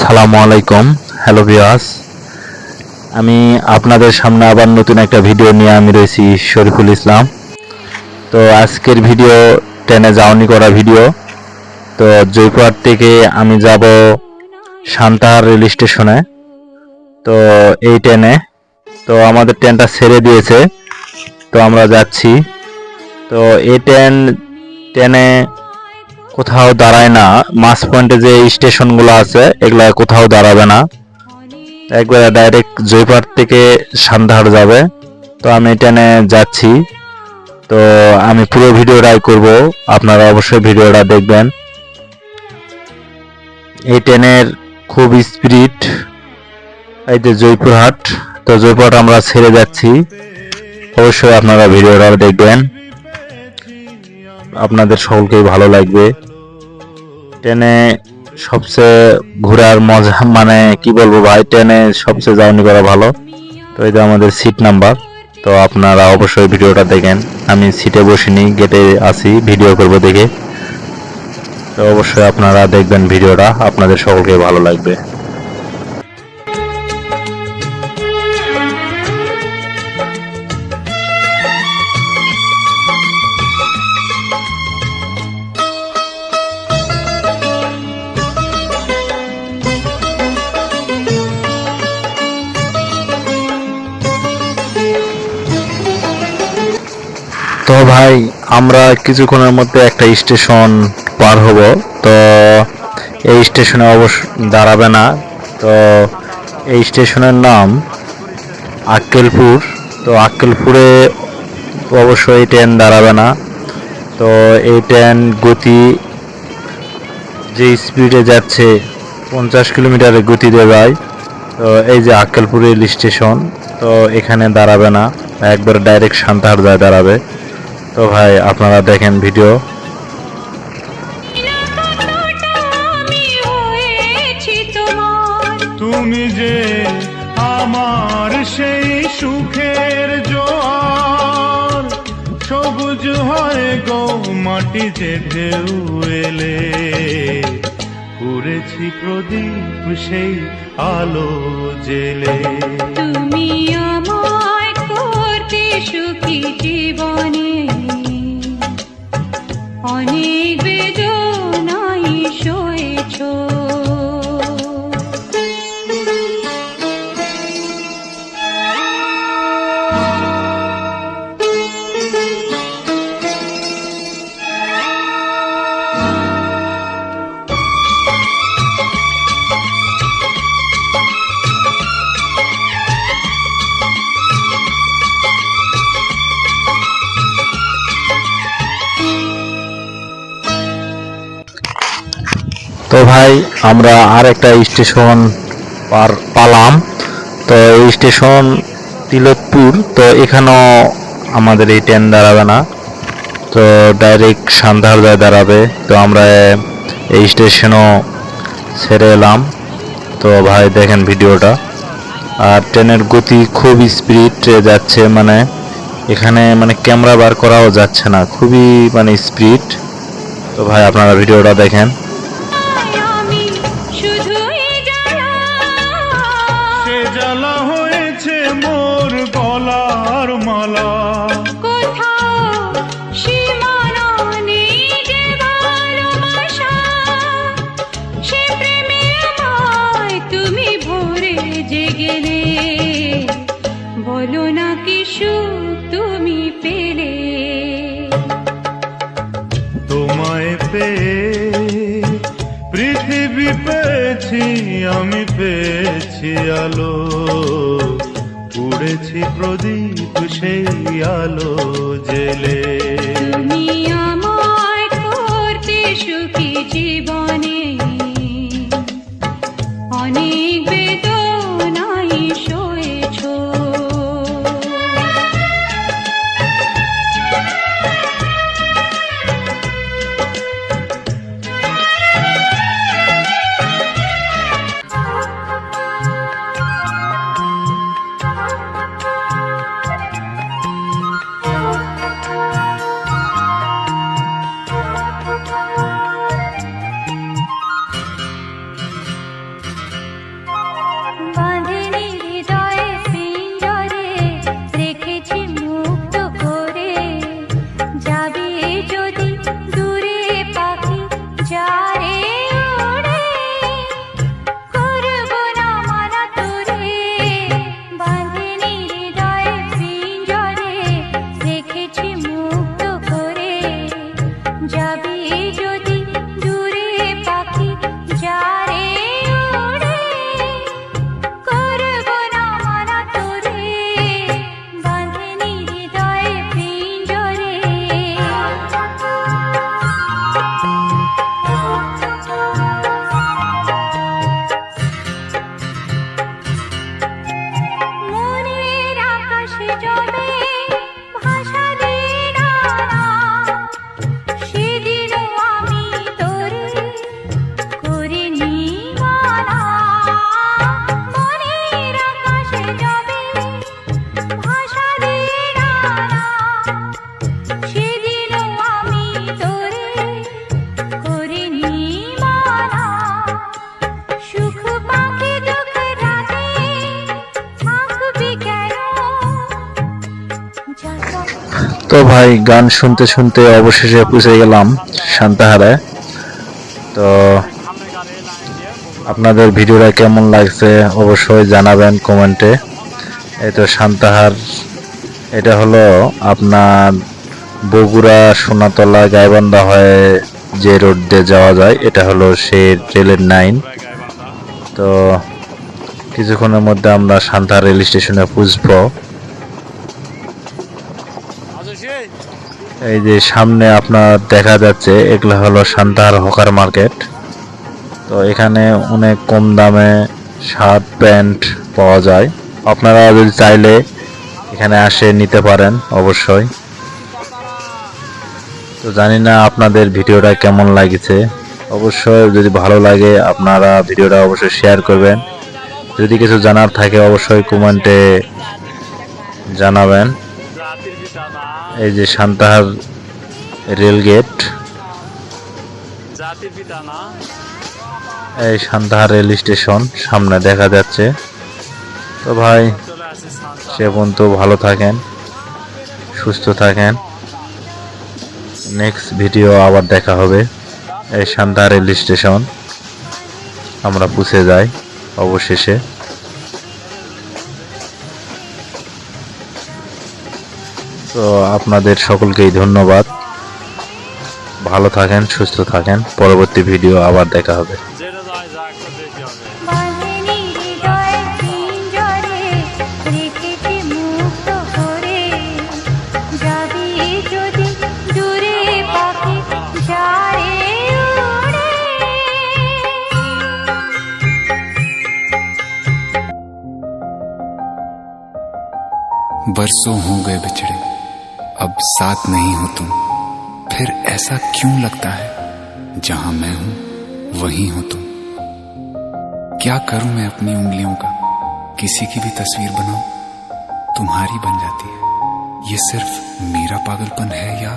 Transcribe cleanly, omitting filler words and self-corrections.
আসসালামু আলাইকুম। Hello viewers, আমি আপনাদের সামনে আবার নতুন একটা ভিডিও নিয়ে আমি রয়েছি শরীফুল ইসলাম। তো আজকের ভিডিও ট্রেনে জার্নি করা ভিডিও। তো জয়পুরহাট থেকে আমি যাব সান্তাহার রেল স্টেশনে। তো এই ট্রেনে তো আমাদের ট্রেনটা ছেড়ে দিয়েছে, তো আমরা যাচ্ছি। তো এই ট্রেনে কোথাও দাঁড়ায় না, মাস পয়েন্টে যে স্টেশনগুলো আছে এগুলা কোথাও দাঁড়াবে না, একবারে ডাইরেক্ট জয়পুরহাট থেকে সান্তাহার যাবে। তো আমি ট্রেনে যাচ্ছি, তো আমি পুরো ভিডিওটাই করব, আপনারা অবশ্যই ভিডিওটা দেখবেন। এই ট্রেনের খুব স্পিড। এই যে জয়পুরহাট, তো জয়পুরহাট আমরা ছেড়ে যাচ্ছি, অবশ্যই আপনারা ভিডিওটা দেখবেন, আপনাদের সকলকেই ভালো লাগবে। ট্রেনে সবচেয়ে ঘোরার মজা মানে কি বলবো ভাই, ট্রেনে সবচেয়ে জার্নি করা ভালো। তো এই যে আমাদের সিট নাম্বার, তো আপনারা অবশ্যই ভিডিওটা দেখেন। আমি সিটে বসিনি, গেটে আছি, ভিডিও করব দেখে। তো অবশ্যই আপনারা দেখবেন ভিডিওটা, আপনাদের সকলকে ভালো লাগবে। তো ভাই, আমরা কিছুক্ষণের মধ্যে একটা স্টেশন পার হব। তো এই স্টেশনে অবশ্য দাঁড়াবে না। তো এই স্টেশনের নাম আক্কেলপুর। তো আক্কেলপুরে অবশ্যই ট্রেন দাঁড়াবে না। তো এই ট্রেন গতি যে স্পিডে যাচ্ছে 50 কিলোমিটারের গতিতে যায়। তো এই যে আক্কেলপুর রেল স্টেশন, তো এখানে দাঁড়াবে না, একবার ডাইরেক্ট সান্তাহার যায় দাঁড়াবে। তো ভাই আপনারা দেখেন ভিডিও। তুমি যে আমার সেই সুখের জোয়ার, সবুজ হয় গো মাটি যে ঢেউ এলে, উড়েছি প্রদীপ সেই আলো জেলে। তুমি আমায় করতে সুখী জীবনে, অনেক বেদনাই সয়েছ। তো ভাই আমরা আর একটা স্টেশন পালাম। তো এই স্টেশন তিলকপুর। তো এখানেও আমাদের এই ট্রেন দাঁড়াবে না, তো ডাইরেক্ট সান্তাহার যায় দাঁড়াবে। তো আমরা এই স্টেশনও ছেড়ে এলাম। তো ভাই দেখেন ভিডিওটা। আর ট্রেনের গতি খুব স্পিড যাচ্ছে, মানে এখানে মানে ক্যামেরা বার করাও যাচ্ছে না, খুবই মানে স্পিড। তো ভাই আপনারা ভিডিওটা দেখেন। সে জ্বালা হয়েছে মোর গলার মালা, বলো না কি সুখ তুমি পেলে, তোমায় পেয়ে পৃথিবী পেয়েছি, আমি পেয়েছি আলো, উড়েছি প্রদীপ সেই আলো জেলে। তুমি আমায় করতে সুখী জীবনে, অনেক বেদনাই সয়েছ। যাবে ভাষা দিয়ে ডানা, সেদিনও আমি তোরে করিনি মানা। মনের আকাশে যাবে ভাষা দিয়ে ডানা, সেদিনও আমি তোরে করিনি মানা। সুখ পাখি দুঃখ রাতে থাকবি কেন? তো ভাই গান শুনতে শুনতে অবশেষে পৌঁছে গেলাম সান্তাহারে। তো আপনাদের ভিডিওটা কেমন লাগছে অবশ্যই জানাবেন কমেন্টে। এই তো সান্তাহার, এটা হলো আপনার বগুড়া সোনাতলা গাইবান্ধা হয়ে যে রোড দিয়ে যাওয়া যায়, এটা হলো সেই রেলের লাইন। তো কিছুক্ষণের মধ্যে আমরা সান্তাহার রেল স্টেশনে পৌঁছবো। এই যে সামনে আপনার দেখা যাচ্ছে এগুলো হলো সান্তাহার হকার মার্কেট। তো এখানে অনেক কম দামে শার্ট প্যান্ট পাওয়া যায়, আপনারা যদি চাইলে এখানে আসে নিতে পারেন অবশ্যই। তো জানি না আপনাদের ভিডিওটা কেমন লাগছে, অবশ্যই যদি ভালো লাগে আপনারা ভিডিওটা অবশ্যই শেয়ার করবেন। যদি কিছু জানার থাকে অবশ্যই কমেন্টে জানাবেন। এই যে সান্তাহার রেল গেট, এই সান্তাহার রেল স্টেশন সামনে দেখা যাচ্ছে। তো ভাই সে পর্যন্ত ভালো থাকেন, সুস্থ থাকেন। নেক্সট ভিডিও আবার দেখা হবে। এই সান্তাহার রেল স্টেশন আমরা পৌঁছে যাই অবশেষে। তো আপনাদের সকলকেই ধন্যবাদ, ভালো থাকেন, সুস্থ থাকেন। পরবর্তী ভিডিও আবার দেখা হবে। বাঁধেনি হৃদয় পিঞ্জরে, রেখেছি মুক্ত করে। যাবি যদি দূরে পাখি যারে উড়ে। बरसों हो गए बिछड़े, अब साथ नहीं हो तुम। फिर ऐसा क्यों लगता है जहां मैं हूं वहीं हो तुम। क्या करूं मैं अपनी उंगलियों का, किसी की भी तस्वीर बनाऊं तुम्हारी बन जाती है। ये सिर्फ मेरा पागलपन है या